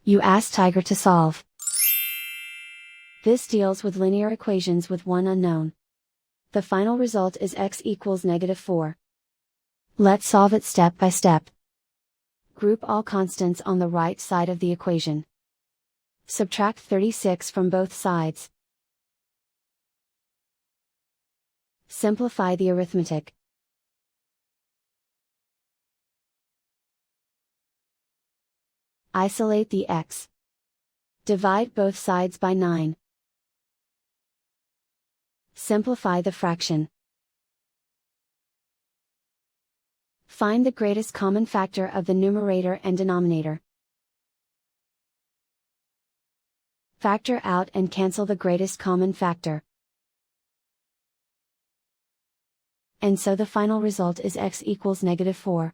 You ask Tiger to solve. This deals with linear equations with one unknown. The final result is x equals -4. Let's solve it step by step. Group all constants on the right side of the equation. Subtract 36 from both sides. Simplify the arithmetic. Isolate the x. Divide both sides by 9. Simplify the fraction. Find the greatest common factor of the numerator and denominator. Factor out and cancel the greatest common factor. And so the final result is x equals -4.